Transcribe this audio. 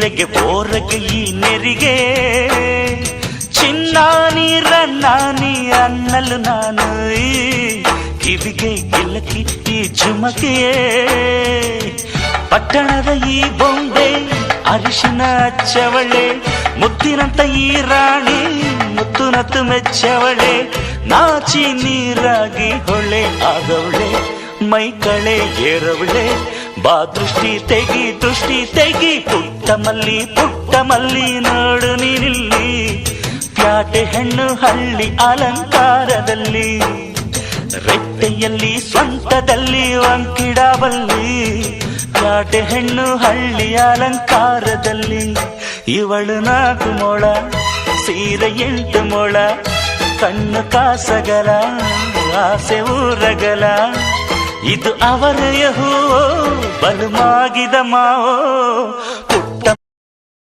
ಸೀರೆಗೆ ಓರಗೆ ಈ ನೆರಿಗೆ ಚಿನ್ನ ನೀರನ್ನಾನಿ ಅನ್ನಲು ನಾನು ಕಿವಿಗೆ ಗಿಲಕಿ ಈ ಜುಮಕೆಯೇ ಪಟ್ಟಣದ ಈ ಬೊಂಬೆ ಅರಿಶಿನ ಹಚ್ಚವಳೆ ಮುತ್ತಿನಂತ ಈ ರಾಣಿ ಮುತ್ತುನತ್ತು ಮೆಚ್ಚವಳೆ ನಾಚಿ ನೀರಾಗಿ ಹೊಳೆ ಆಗವಳೆ ಮೈ ಕಳೆ ಏರವಳೆ ಬಾ ದೃಷ್ಟಿ ತೆಗಿ ಪುಟ್ಟ ಮಲ್ಲಿ ನೋಡು ನೀನಿಲ್ಲಿ ಪ್ಯಾಟೆ ಹೆಣ್ಣು ಹಳ್ಳಿ ಅಲಂಕಾರದಲ್ಲಿ ರೆಟ್ಟೆಯಲ್ಲಿ ಸ್ವಂತದಲ್ಲಿ ವಂಕಿಡಬಲ್ಲಿ ಪ್ಯಾಟೆ ಹೆಣ್ಣು ಹಳ್ಳಿ ಅಲಂಕಾರದಲ್ಲಿ ಇವಳು 4 ಮೊಳ ಸೀರೆ 8 ಮೊಳ ಕಣ್ಣು ಕಾಸಗಲ ಆಸೆ ಊರಗಲ ಇದು ಅವರೆಯ ಹೂವೋ ಬಲು ಮಾಗಿದ ಮಾವೋ